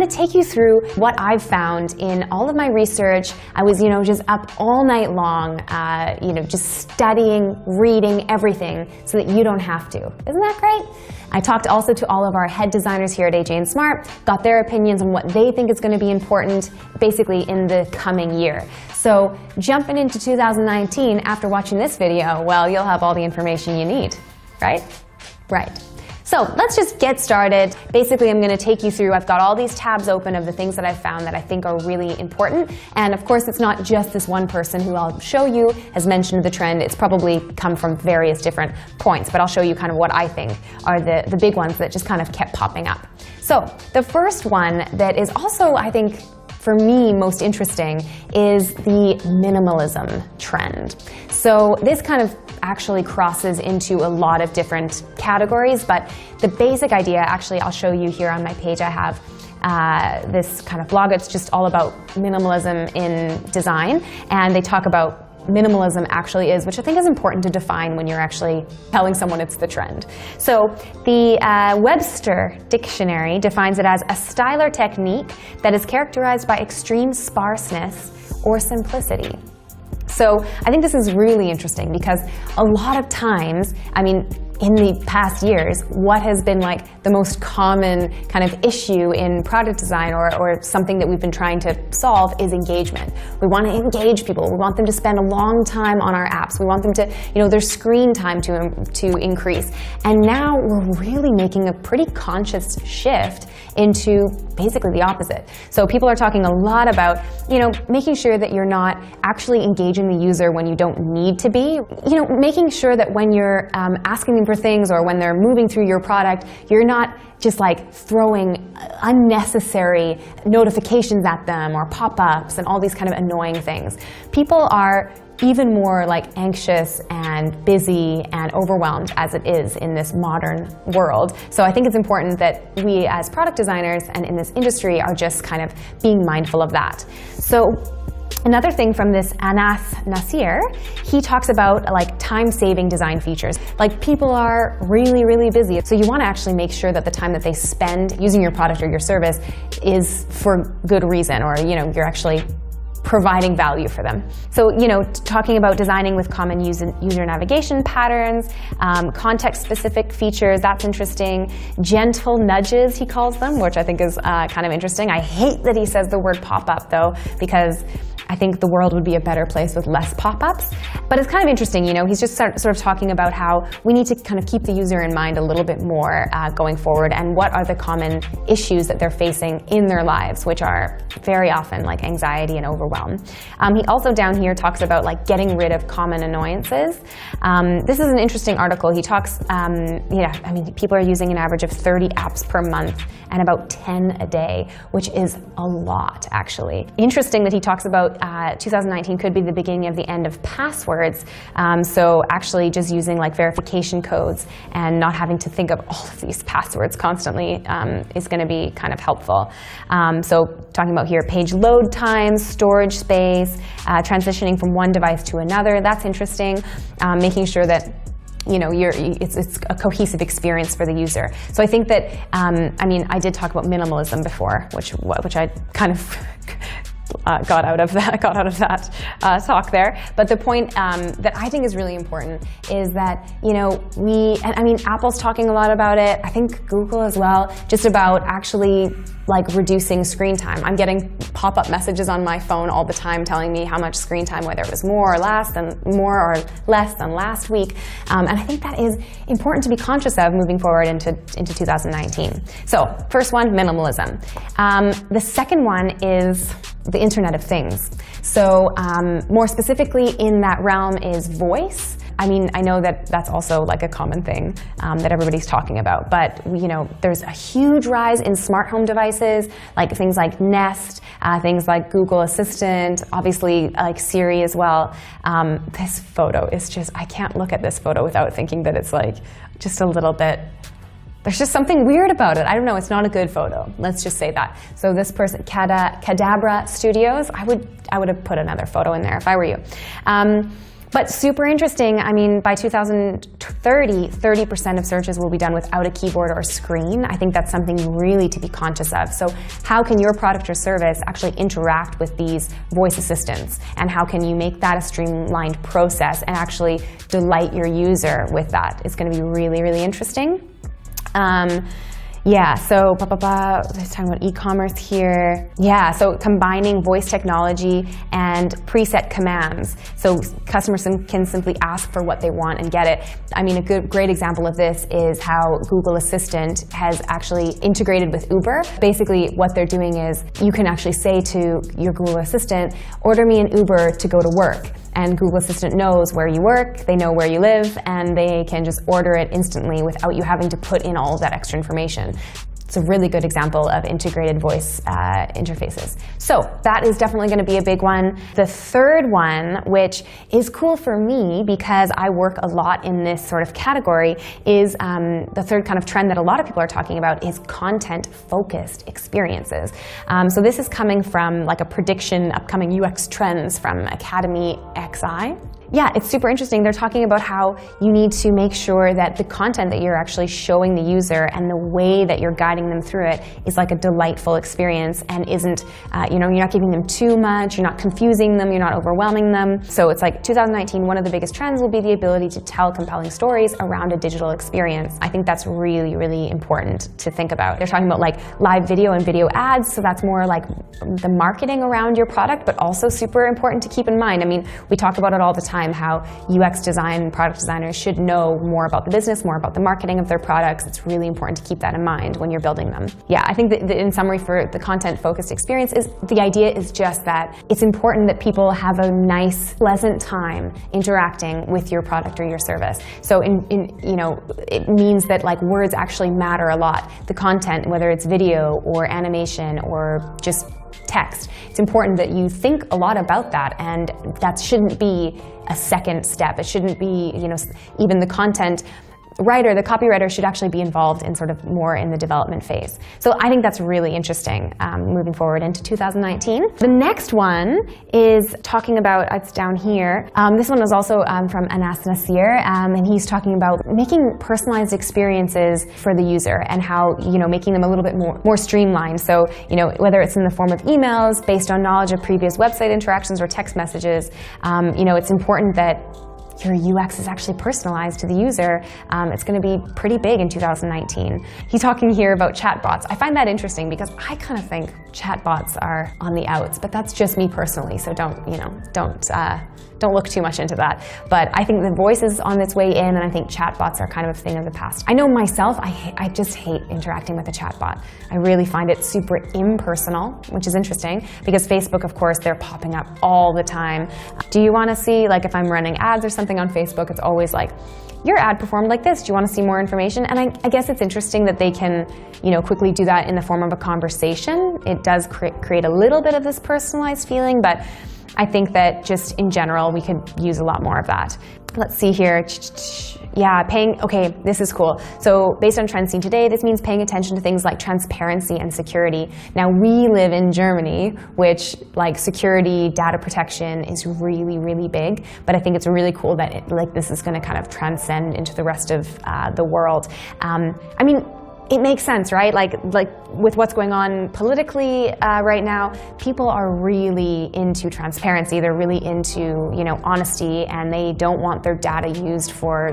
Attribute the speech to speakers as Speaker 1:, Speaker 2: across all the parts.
Speaker 1: going to take you through what I've found in all of my research. I was, just up all night long, just studying, reading, everything so that you don't have to. Isn't that great? I talked also to all of our head designers here at AJ&Smart, got their opinions on what they think is going to be important basically in the coming year. So jumping into 2019 after watching this video, well, you'll have all the information you need, right? Right. So let's just get started. Basically, I'm going to take you through, I've got all these tabs open of the things that I've found that I think are really important. And of course, it's not just this one person who I'll show you has mentioned the trend. It's probably come from various different points, but I'll show you kind of what I think are the big ones that just kind of kept popping up. So the first one that is also, I think, for me, most interesting is the minimalism trend. So this kind of actually crosses into a lot of different categories, but the basic idea, actually, I'll show you here on my page. I have this kind of blog. It's just all about minimalism in design, and they talk about minimalism actually is, which I think is important to define when you're actually telling someone it's the trend. So the Webster Dictionary defines it as a style or technique that is characterized by extreme sparseness or simplicity. So I think this is really interesting because a lot of times, in the past years, what has been like the most common kind of issue in product design or something that we've been trying to solve is engagement. We want to engage people. We want them to spend a long time on our apps. We want them to, their screen time to increase. And now we're really making a pretty conscious shift into basically the opposite. So people are talking a lot about, making sure that you're not actually engaging the user when you don't need to be. Making sure that when you're asking them for things or when they're moving through your product, you're not just like throwing unnecessary notifications at them or pop-ups and all these kind of annoying things. People are even more like anxious and busy and overwhelmed as it is in this modern world. So I think it's important that we as product designers and in this industry are just kind of being mindful of that. So another thing from this Anas Nasir, he talks about like time-saving design features. Like people are really, really busy. So you want to actually make sure that the time that they spend using your product or your service is for good reason, or you're actually providing value for them. So, talking about designing with common user navigation patterns, context-specific features, that's interesting. Gentle nudges, he calls them, which I think is kind of interesting. I hate that he says the word pop-up, though, because I think the world would be a better place with less pop-ups. But it's kind of interesting, he's just sort of talking about how we need to kind of keep the user in mind a little bit more going forward, and what are the common issues that they're facing in their lives, which are very often like anxiety and overwhelm. He also down here talks about like getting rid of common annoyances. This is an interesting article. He talks, people are using an average of 30 apps per month and about 10 a day, which is a lot, actually. Interesting that he talks about 2019 could be the beginning of the end of passwords. So actually just using like verification codes and not having to think of all of these passwords constantly is going to be kind of helpful. So talking about here page load times, storage space, transitioning from one device to another, that's interesting. Making sure that it's a cohesive experience for the user. So I think that, I did talk about minimalism before, which I kind of got out of that talk there. But the point that I think is really important is that, Apple's talking a lot about it. I think Google as well, just about actually like reducing screen time. I'm getting pop-up messages on my phone all the time telling me how much screen time, whether it was more or less than last week. And I think that is important to be conscious of moving forward into 2019. So first one, minimalism. The second one is the Internet of Things. So more specifically in that realm is voice. I know that that's also like a common thing that everybody's talking about, but there's a huge rise in smart home devices, like things like Nest, things like Google Assistant, obviously like Siri as well. This photo is just, I can't look at this photo without thinking that it's like just a little bit, there's just something weird about it. I don't know, it's not a good photo. Let's just say that. So this person, Cadabra Studios, I would have put another photo in there if I were you. But super interesting. I mean, by 2030, 30% of searches will be done without a keyboard or screen. I think that's something really to be conscious of. So how can your product or service actually interact with these voice assistants? And how can you make that a streamlined process and actually delight your user with that? It's going to be really, really interesting. Yeah, so let's talk about e-commerce here. Yeah, so combining voice technology and preset commands. So customers can simply ask for what they want and get it. I mean, a great example of this is how Google Assistant has actually integrated with Uber. Basically, what they're doing is you can actually say to your Google Assistant, order me an Uber to go to work. And Google Assistant knows where you work, they know where you live, and they can just order it instantly without you having to put in all of that extra information. It's a really good example of integrated voice interfaces. So that is definitely going to be a big one. The third one, which is cool for me because I work a lot in this sort of category, is the third kind of trend that a lot of people are talking about is content-focused experiences. So this is coming from like a prediction, upcoming UX trends from Academy XI. Yeah, it's super interesting. They're talking about how you need to make sure that the content that you're actually showing the user and the way that you're guiding them through it is like a delightful experience and isn't, you're not giving them too much, you're not confusing them, you're not overwhelming them. So it's like 2019, one of the biggest trends will be the ability to tell compelling stories around a digital experience. I think that's really, really important to think about. They're talking about like live video and video ads, so that's more like the marketing around your product, but also super important to keep in mind. I mean, we talk about it all the time, how UX design and product designers should know more about the business, more about the marketing of their products. It's really important to keep that in mind when you're building them. Yeah, I think that in summary for the content-focused experience is the idea is just that it's important that people have a nice, pleasant time interacting with your product or your service. So it means that like words actually matter a lot. The content, whether it's video or animation or just text, it's important that you think a lot about that, and that shouldn't be a second step. It shouldn't be, even the content writer, the copywriter should actually be involved in sort of more in the development phase. So I think that's really interesting moving forward into 2019. The next one is talking about, it's down here. This one was also from Anas Nasir, and he's talking about making personalized experiences for the user and how, making them a little bit more streamlined. So, whether it's in the form of emails based on knowledge of previous website interactions or text messages, it's important that your UX is actually personalized to the user. It's going to be pretty big in 2019. He's talking here about chatbots. I find that interesting because I kind of think chatbots are on the outs, but that's just me personally. So don't look too much into that. But I think the voice is on its way in, and I think chatbots are kind of a thing of the past. I know myself, I just hate interacting with a chatbot. I really find it super impersonal, which is interesting because Facebook, of course, they're popping up all the time. Do you want to see, like if I'm running ads or something on Facebook, it's always like, your ad performed like this. Do you want to see more information? And I guess it's interesting that they can, quickly do that in the form of a conversation. It does create a little bit of this personalized feeling, but I think that just in general, we could use a lot more of that. Let's see here. Yeah, okay, this is cool. So based on trends seen today, this means paying attention to things like transparency and security. Now, we live in Germany, which like security, data protection is really, really big. But I think it's really cool that this is going to kind of transcend into the rest of the world. I mean, it makes sense, right? Like with what's going on politically right now, people are really into transparency. They're really into, honesty, and they don't want their data used for,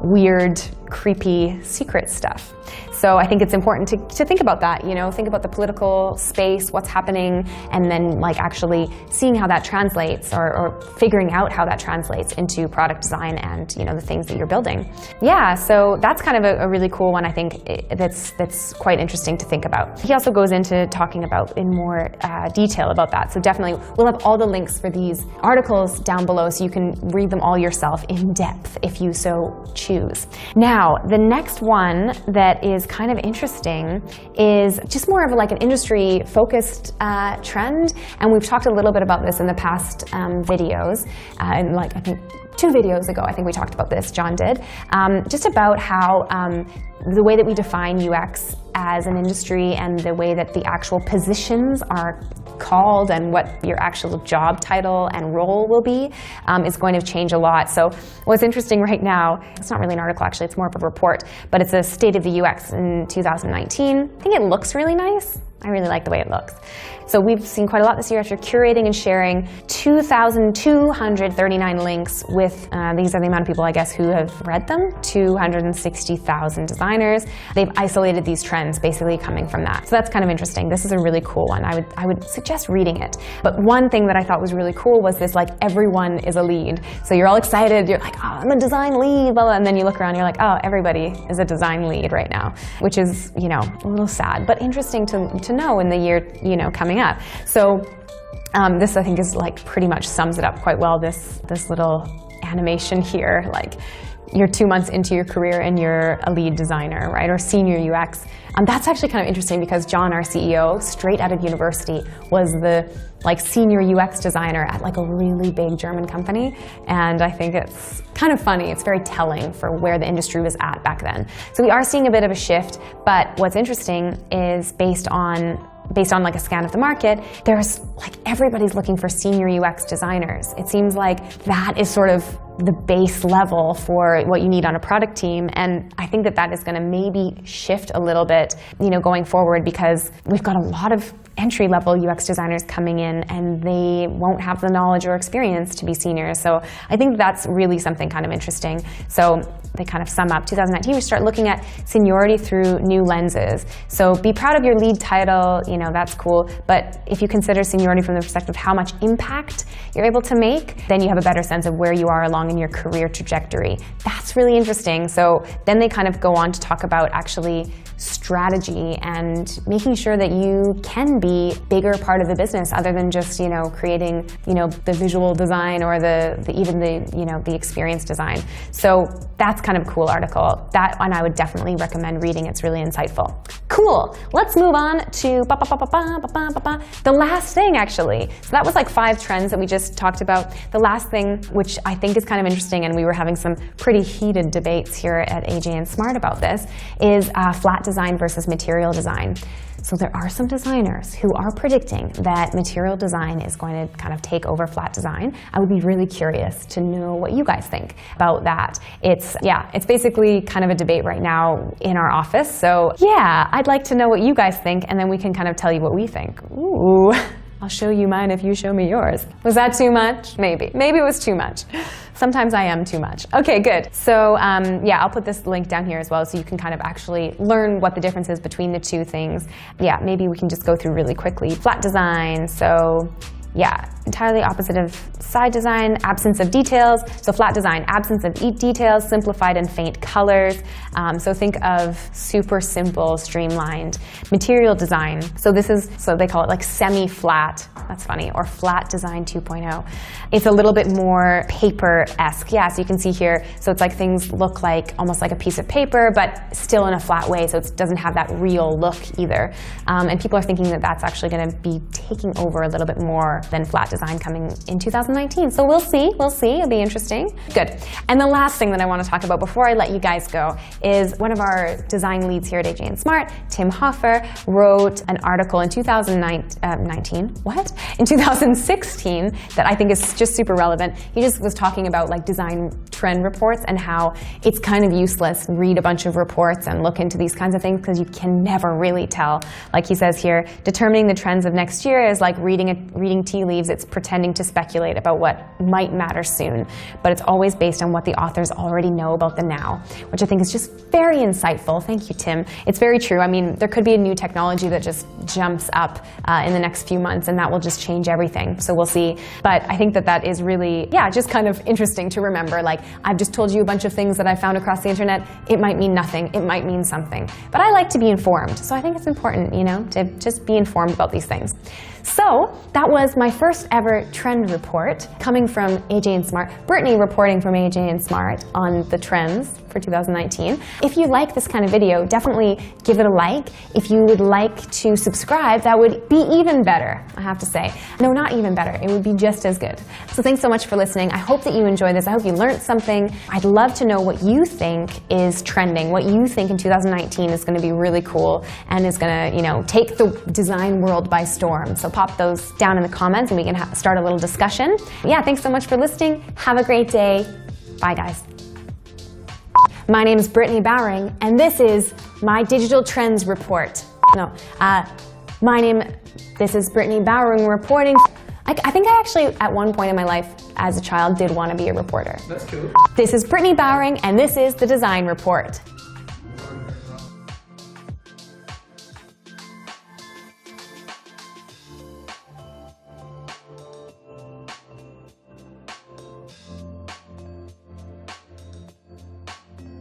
Speaker 1: weird, creepy, secret stuff. So I think it's important to think about that, think about the political space, what's happening, and then actually seeing how that translates or figuring out how that translates into product design and, the things that you're building. Yeah, so that's kind of a really cool one, I think, that's quite interesting to think about. He also goes into talking about in more detail about that. So definitely, we'll have all the links for these articles down below so you can read them all yourself in depth if you so choose. Now, the next one that is kind of interesting is just more of an industry-focused trend, and we've talked a little bit about this in the past videos, and I think 2 videos ago, I think we talked about this, John did, just about how the way that we define UX as an industry and the way that the actual positions are called and what your actual job title and role will be is going to change a lot. So what's interesting right now, it's not really an article actually, it's more of a report, but it's a state of the UX in 2019. I think it looks really nice. I really like the way it looks. So we've seen quite a lot this year after curating and sharing 2,239 links with, these are the amount of people, I guess, who have read them, 260,000 designers. They've isolated these trends basically coming from that. So that's kind of interesting. This is a really cool one. I would suggest reading it. But one thing that I thought was really cool was this, like, everyone is a lead. So you're all excited, you're like, oh, I'm a design lead, blah, blah, and then you look around and you're like, oh, everybody is a design lead right now, which is, you know, a little sad, but interesting to know in the year, you know, coming up. So this, I think, is like pretty much sums it up quite well, this little animation here. Like, you're 2 months into your career and you're a lead designer, right, or senior UX. That's actually kind of interesting because John, our CEO, straight out of university, was the senior UX designer at like a really big German company. And I think it's kind of funny. It's very telling for where the industry was at back then. So we are seeing a bit of a shift, but what's interesting is based on like a scan of the market, there's like everybody's looking for senior UX designers. It seems like that is sort of the base level for what you need on a product team, and I think that is going to maybe shift a little bit, you know, going forward, because we've got a lot of entry-level UX designers coming in and they won't have the knowledge or experience to be seniors. So I think that's really something kind of interesting. So they kind of sum up 2019, we start looking at seniority through new lenses. So be proud of your lead title, you know, that's cool, but if you consider seniority from the perspective of how much impact you're able to make, then you have a better sense of where you are along in your career trajectory. That's really interesting. So then they kind of go on to talk about actually strategy and making sure that you can be a bigger part of the business other than just, you know, creating, you know, the visual design or even the experience design. So that's kind of a cool article. That one I would definitely recommend reading. It's really insightful. Cool. Let's move on to the last thing, actually. So that was like 5 trends that we just talked about. The last thing, which I think is kind of interesting, and we were having some pretty heated debates here at AJ&Smart about this, is flat design versus material design. So there are some designers who are predicting that material design is going to kind of take over flat design. I would be really curious to know what you guys think about that. It's basically kind of a debate right now in our office. So yeah, I'd like to know what you guys think, and then we can kind of tell you what we think. Ooh. I'll show you mine if you show me yours. Was that too much? Maybe. Maybe it was too much. Sometimes I am too much. Okay, good. So yeah, I'll put this link down here as well so you can kind of actually learn what the difference is between the two things. Yeah, maybe we can just go through really quickly. Flat design, so yeah, entirely opposite of side design, absence of details. So flat design, absence of details, simplified and faint colors. So think of super simple, streamlined. Material design, so they call it like semi-flat, that's funny, or flat design 2.0. It's a little bit more paper-esque. Yeah, so you can see here, so it's like things look like almost like a piece of paper, but still in a flat way, so it doesn't have that real look either. And people are thinking that that's actually going to be taking over a little bit more than flat design coming in 2019. So we'll see, it'll be interesting. Good. And the last thing that I want to talk about before I let you guys go is one of our design leads here at AJ&Smart, Tim Hoffer, wrote an article in 2016 that I think is just super relevant. He just was talking about like design trend reports and how it's kind of useless to read a bunch of reports and look into these kinds of things because you can never really tell. Like he says here, determining the trends of next year is like reading tea leaves. It's pretending to speculate about what might matter soon, but it's always based on what the authors already know about the now, which I think is just very insightful. Thank you, Tim. It's very true. I mean, there could be a new technology that just jumps up in the next few months, and that will just change everything. So we'll see. But I think that is really, yeah, just kind of interesting to remember. Like, I've just told you a bunch of things that I found across the internet. It might mean nothing. It might mean something. But I like to be informed. So I think it's important, you know, to just be informed about these things. So that was my first ever trend report coming from AJ&Smart. Brittni reporting from AJ&Smart on the trends for 2019. If you like this kind of video, definitely give it a like. If you would like to subscribe, that would be even better, I have to say. No, not even better. It would be just as good. So thanks so much for listening. I hope that you enjoyed this. I hope you learned something. I'd love to know what you think is trending, what you think in 2019 is going to be really cool and is going to, you know, take the design world by storm. So pop those down in the comments and we can start a little discussion. Yeah, thanks so much for listening. Have a great day. Bye, guys. My name is Brittni Bowering, and this is my Digital Trends Report. This is Brittni Bowering reporting. I think I actually, at one point in my life as a child, did want to be a reporter.
Speaker 2: That's cool.
Speaker 1: This is Brittni Bowering, and this is the Design Report.